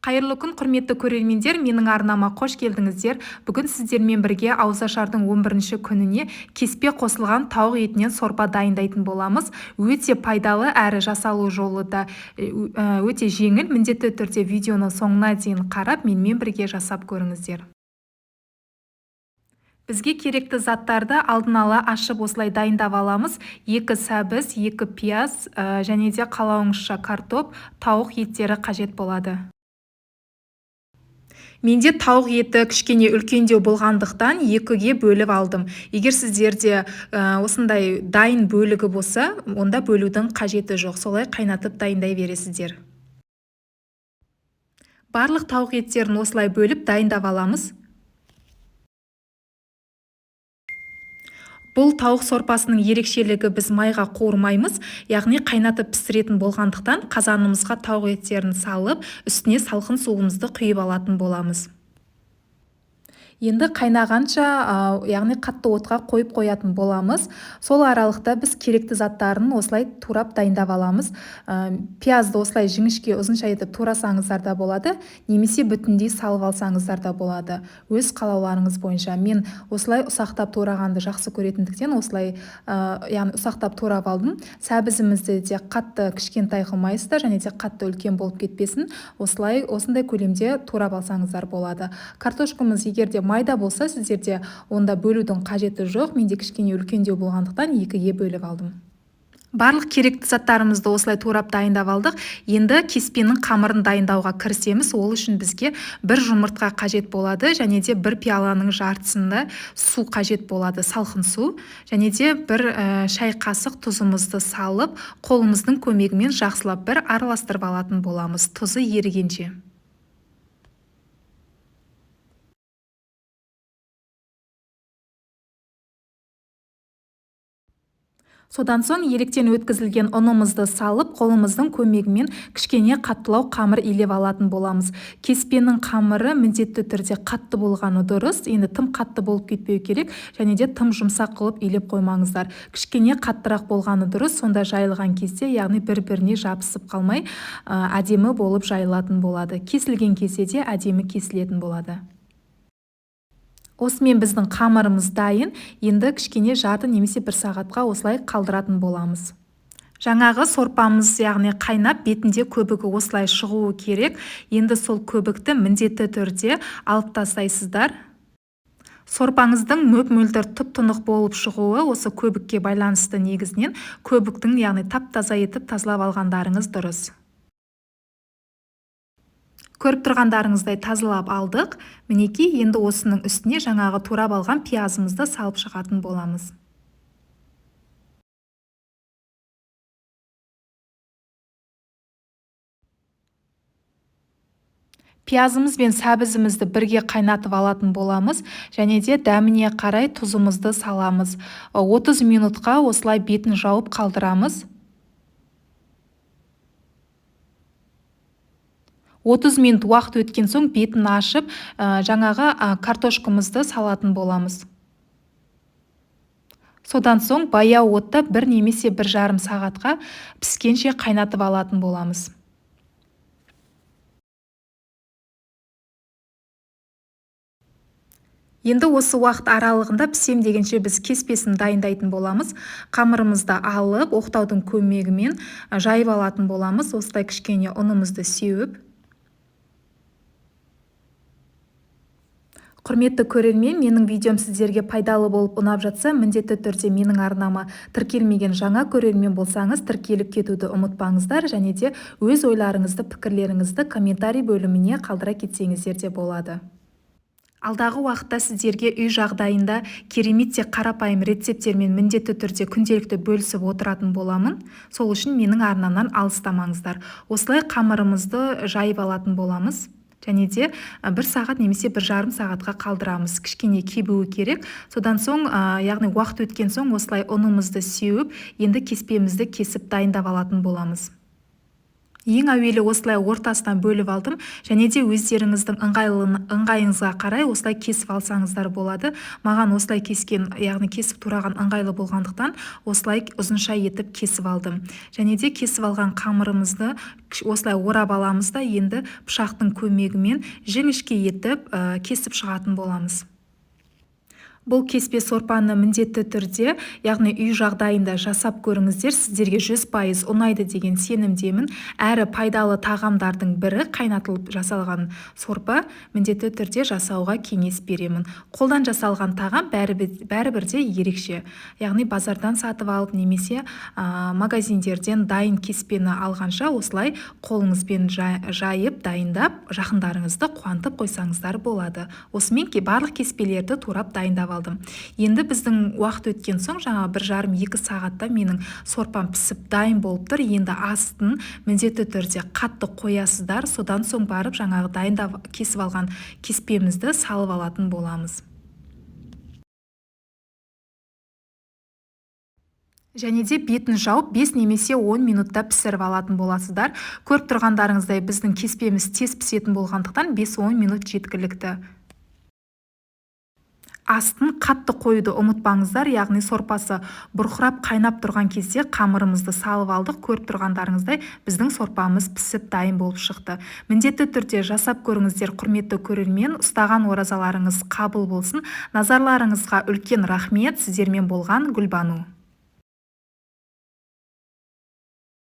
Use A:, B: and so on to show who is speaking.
A: Қайырлы күн, құрметті көрермендер, менің арнама қош келдіңіздер. Бүгін сіздермен бірге ауызашардың 11-ші күніне кеспе қосылған тауық етінен сорпа дайындайтын боламыз. Өте пайдалы әрі жасалу жолы да өте жеңіл. Міндетті түрде видеоны соңына дейін қарап, менімен бірге жасап көріңіздер. Бізге керекті заттарды алдын ала ашып осылай дайындап аламыз. 2 сәбіз, 2 пияз және де қалауыңызша картоп, тауық еттері қажет болады. Менде тауық еті кішкене үлкендеу болғандықтан 2-ге бөліп алдым. Егер сіздерде осындай дайын бөлігі болса, онда бөлудің қажеті жоқ. Солай қайнатып дайындай бересіздер. Барлық тауық еттерін осылай бөліп дайындап аламыз. Бұл тауық сорпасының ерекшелігі біз майға қуырмаймыз, яғни қайнатып пісіретін болғандықтан қазанымызға тауық еттерін салып, үстіне салқын суымызды құйып алатын боламыз. Енді қайнағанша, яғни қатты отқа қойып қоятын боламыз. Сол аралықта біз керекті заттарын осылай турап дайындап аламыз. Пиязды осылай жіңішке ұзынша етіп турасаңыздар да болады, немесе бүтіндей салып алсаңыздар да болады. Өз қалауларыңыз бойынша. Мен осылай ұсақтап турағанды жақсы көретіндіктен осылай яғни ұсақтап турап алдым. Сәбізімізді де қатты кішкентай қылмайсыздар, және де қатты үлкен болып кетпесін. Осындай көлемде турап алсаңыздар болады. Картошкамыз егерде майда болса, сіздерде онда бөлудің қажеті жоқ. Менде кішкене үлкендеу болғандықтан 2-ге бөліп алдым. Барлық керекті заттарымызды осылай турап дайындап алдық. Енді кеспенің қамырын дайындауға кірісеміз. Ол үшін бізге 1 жұмыртқа қажет болады, және де 1 пиаланың жартысында су қажет болады, салқын су. Және де 1 шай қасық тұзымызды салып, қолымыздың көмегімен жақсылап бір араластырып алатын боламыз, тұзы ерігенше. Содан соң електен өткізілген ұнымызды салып, қолымыздың көмегімен кішкене қаттылау қамыр илеп алатын боламыз. Кеспенің қамыры міндетті түрде қатты болғаны дұрыс. Енді тым қатты болып кетпеу керек, және де тым жұмсақ қылып илеп қоймаңыздар. Кішкене қаттырақ болғаны дұрыс, сонда жайылған кезде, яғни бір-біріне жабысып қалмай, әдемі болып жайылатын болады. Кесілген кезде де әдемі кесілетін болады. Осымен біздің қамырымыз дайын. Енді кішкене жарты немесе 1 сағатқа осылай қалдыратын боламыз. Жаңағы сорпамыз, яғни қайнап, бетінде көбігі осылай шығуы керек. Енді сол көбікті міндетті түрде алып тастайсыздар. Сорпаңыздың мөп-мөлдір тұп-тұнық болып шығуы осы көбікке байланысты негізінен. Көбіктің, яғни тап-таза етіп тазалап алғандарыңыз дұрыс. Көріп тұрғандарыңыздай тазалап алдық. Мінекей, енді осының үстіне жаңағы турап алған пиязымызды салып шығатын боламыз. Пиязымыз бен сәбізімізді бірге қайнатып алатын боламыз, және де дәміне қарай тұзымызды саламыз. 30 минутқа осылай бетін жауып қалдырамыз. 30 минут уақыт өткен соң бетін ашып, жаңағы картошкамызды салатын боламыз. Содан соң баяу отта 1 немесе 1,5 сағатқа піскенше қайнатып алатын боламыз. Енді осы уақыт аралығында пісем дегенше біз кеспесін дайындайтын боламыз. Қамырымызды алып, оқтаудың көмегімен жайып алатын боламыз. Осылай кішкене ұнымызды сеуіп. Құрметті көрермен, менің видеом сіздерге пайдалы болып ұнап жатса, міндетті түрде менің арнама тіркелмеген жаңа көрермен болсаңыз, тіркеліп кетуді ұмытпаңыздар, және де өз ойларыңызды, пікірлеріңізді комментарий бөліміне қалдыра кетсеңіздер де болады. Алдағы уақытта сіздерге үй жағдайында кереметте қарапайым рецептермен міндетті түрде күнделікті бөлісіп отыратын боламын. Сол үшін менің арнамнан алыстамаңыздар. Осылай қамырымызды жайып алатын боламыз. Және де 1 сағат немесе 1,5 сағатқа қалдырамыз. Кішкене кебуі керек. Содан соң, яғни уақыт өткен соң осылай ұнымызды сеуіп, енді кеспемізді кесіп дайындап алатын боламыз. Ең әуелі осылай ортасынан бөліп алдым, және де өздеріңіздің ыңғайыңызға қарай осылай кесіп алсаңыздар болады. Маған осылай кескен, яғни кесіп тураған ыңғайлы болғандықтан осылай ұзынша етіп кесіп алдым. Және де кесіп алған қамырымызды осылай орап аламыз да енді пышақтың көмегімен жіңішке етіп кесіп шығатын боламыз. Бұл кеспе сорпаны міндетті түрде, яғни үй жағдайында жасап көріңіздер, сіздерге 100% ұнайды деген сенімдемін. Әрі пайдалы тағамдардың бірі қайнатылып жасалған сорпа міндетті түрде жасауға кеңес беремін. Қолдан жасалған тағам бәрібір де ерекше. Яғни базардан сатып алып немесе магазиндерден дайын кеспені алғанша осылай қолыңызбен жайып, дайындап, жақындарыңызды қуантып қойсаңыздар болады. Осымен барлық кеспелерді турап дайындап алдым. Енді біздің уақыт өткен соң, жаңа 1,5-2 сағатта менің сорпам пісіп дайын болып тұр. Енді астын міндетті түрде қатты қоясыздар. Содан соң барып жаңағы дайындап кесіп алған кеспемізді салып алатын боламыз. Және де бетін жауып 5 немесе 10 минутта пісіріп алатын боласыздар. Көріп тұрғандарыңыздай біздің кеспеміз тез пісетін болғандықтан 5-10 минут жеткілікті. Астын қатты қоюды ұмытпаңыздар, яғни сорпасы бұрқырап қайнап тұрған кезде қамырымызды салып алдық. Көріп тұрғандарыңыздай біздің сорпамыз пісіп дайын болып шықты. Міндетті түрде жасап көріңіздер, құрметті көрермен. Ұстаған оразаларыңыз қабыл болсын. Назарларыңызға үлкен рахмет. Сіздермен болған Гүлбану.